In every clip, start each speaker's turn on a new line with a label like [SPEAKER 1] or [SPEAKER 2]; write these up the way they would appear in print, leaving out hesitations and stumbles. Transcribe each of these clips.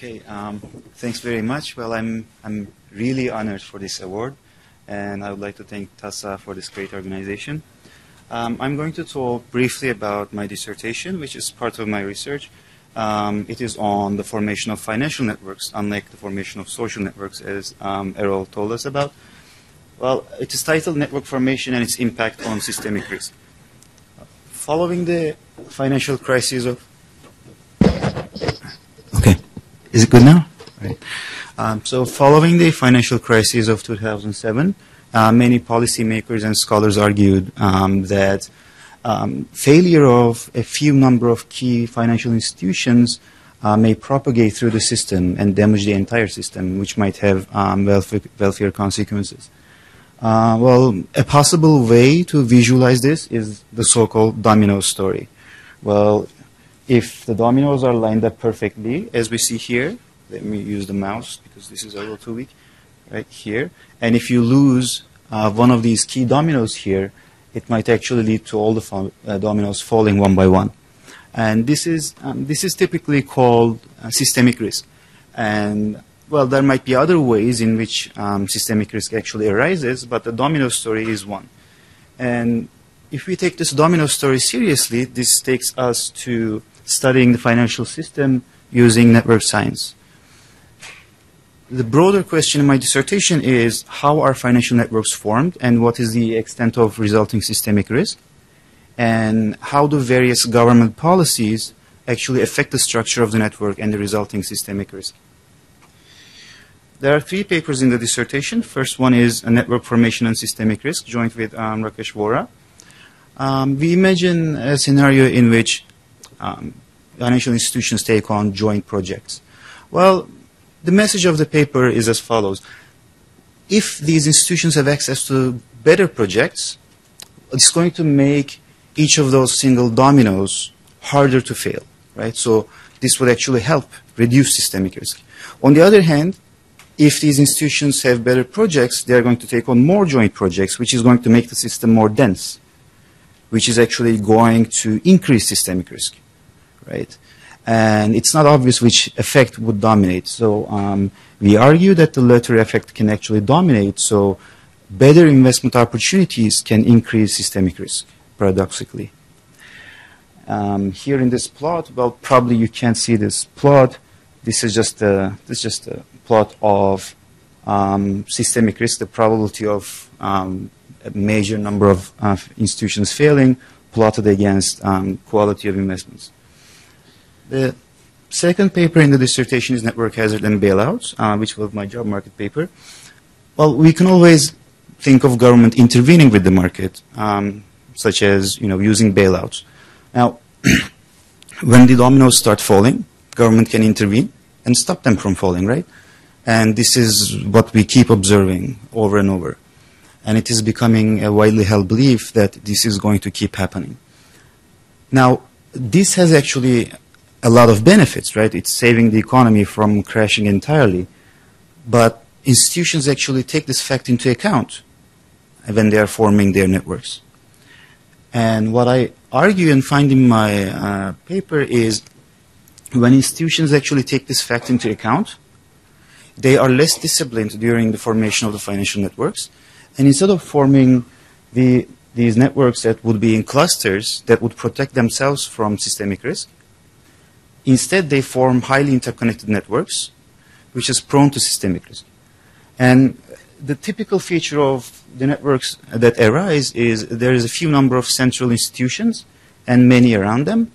[SPEAKER 1] Okay, thanks very much. Well, I'm really honored for this award, and I would like to thank TASSa for this great organization. I'm going to talk briefly about my dissertation, which is part of my research. It is on the formation of financial networks, unlike the formation of social networks, as Erol told us about. Well, it is titled Network Formation and its Impact on Systemic Risk. Following the financial crisis of... Okay, is it good now? Right. So following the financial crisis of 2007, many policymakers and scholars argued that failure of a few number of key financial institutions may propagate through the system and damage the entire system, which might have welfare consequences. Well, a possible way to visualize this is the so-called domino story. Well, if the dominoes are lined up perfectly, as we see here, let me use the mouse because this is a little too weak, right here. And if you lose one of these key dominoes here, it might actually lead to all the dominoes falling one by one. And this is typically called systemic risk. And well, there might be other ways in which systemic risk actually arises, but the domino story is one. And if we take this domino story seriously, this takes us to studying the financial system using network science. The broader question in my dissertation is how are financial networks formed and what is the extent of resulting systemic risk, and how do various government policies actually affect the structure of the network and the resulting systemic risk. There are 3 papers in the dissertation. First one is a network formation and systemic risk, joint with Rakesh Vora. We imagine a scenario in which financial institutions take on joint projects. Well, the message of the paper is as follows. If these institutions have access to better projects, it's going to make each of those single dominoes harder to fail, right? So this would actually help reduce systemic risk. On the other hand, if these institutions have better projects, they are going to take on more joint projects, which is going to make the system more dense, which is actually going to increase systemic risk, right? And it's not obvious which effect would dominate. So we argue that the latter effect can actually dominate, so better investment opportunities can increase systemic risk, paradoxically. Here in this plot, well, probably you can't see this plot. This is just a plot of systemic risk, the probability of a major number of institutions failing, plotted against quality of investments. The second paper in the dissertation is Network Hazard and Bailouts, which was my job market paper. Well, we can always think of government intervening with the market, such as using bailouts. Now, when the dominoes start falling, government can intervene and stop them from falling, right? And this is what we keep observing over and over. And it is becoming a widely held belief that this is going to keep happening. Now, this has actually a lot of benefits, right? It's saving the economy from crashing entirely. But institutions actually take this fact into account when they are forming their networks. And what I argue and find in my paper is when institutions actually take this fact into account, they are less disciplined during the formation of the financial networks. And instead of forming these networks that would be in clusters that would protect themselves from systemic risk, instead they form highly interconnected networks, which is prone to systemic risk. And the typical feature of the networks that arise is there is a few number of central institutions and many around them.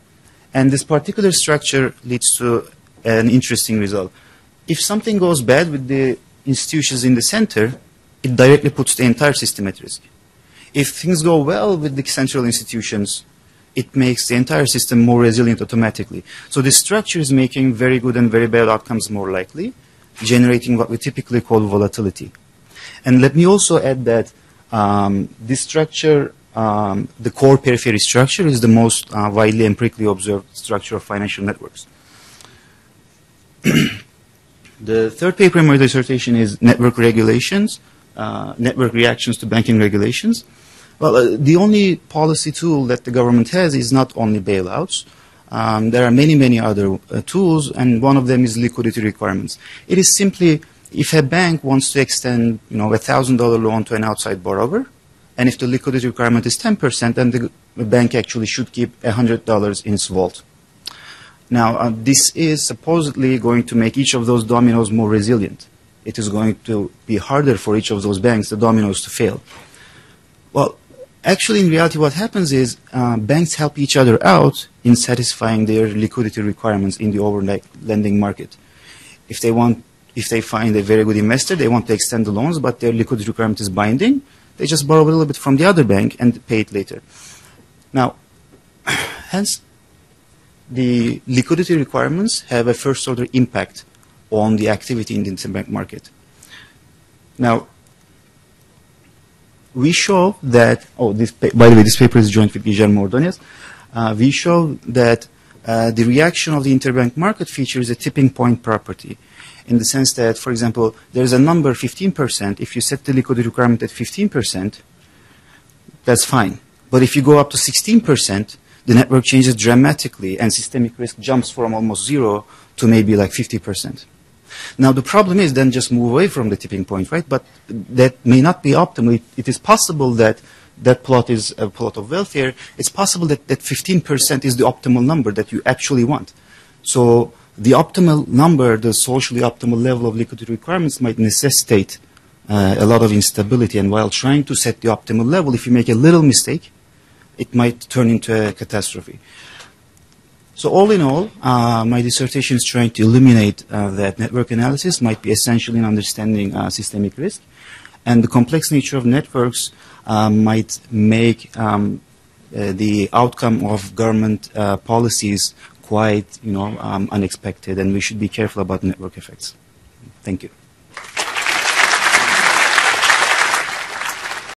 [SPEAKER 1] And this particular structure leads to an interesting result. If something goes bad with the institutions in the center, it directly puts the entire system at risk. If things go well with the central institutions, it makes the entire system more resilient automatically. So this structure is making very good and very bad outcomes more likely, generating what we typically call volatility. And let me also add that this structure, the core periphery structure, is the most widely empirically observed structure of financial networks. The third paper in my dissertation is network regulations, network reactions to banking regulations. Well, the only policy tool that the government has is not only bailouts. There are many, many other tools, and one of them is liquidity requirements. It is simply if a bank wants to extend, a $1,000 loan to an outside borrower, and if the liquidity requirement is 10%, then the bank actually should keep $100 in its vault. Now, this is supposedly going to make each of those dominoes more resilient. It is going to be harder for each of those banks, the dominoes, to fail. Well, actually, in reality, what happens is banks help each other out in satisfying their liquidity requirements in the overnight lending market. If they find a very good investor, they want to extend the loans, but their liquidity requirement is binding, they just borrow a little bit from the other bank and pay it later. Now, hence, the liquidity requirements have a first-order impact on the activity in the interbank market. Now, we show that, by the way, this paper is joint with Guillermo Ordóñez. We show that the reaction of the interbank market features a tipping point property, in the sense that, for example, there's a number 15%. If you set the liquidity requirement at 15%, that's fine. But if you go up to 16%, the network changes dramatically, and systemic risk jumps from almost 0 to maybe like 50%. Now, the problem is then just move away from the tipping point, right? But that may not be optimal. It is possible that that plot is a plot of wealth here. It's possible that 15% is the optimal number that you actually want. So the optimal number, the socially optimal level of liquidity requirements might necessitate a lot of instability. And while trying to set the optimal level, if you make a little mistake, it might turn into a catastrophe. So all in all, my dissertation is trying to illuminate that network analysis might be essential in understanding systemic risk. And the complex nature of networks might make the outcome of government policies quite, unexpected, and we should be careful about network effects. Thank you.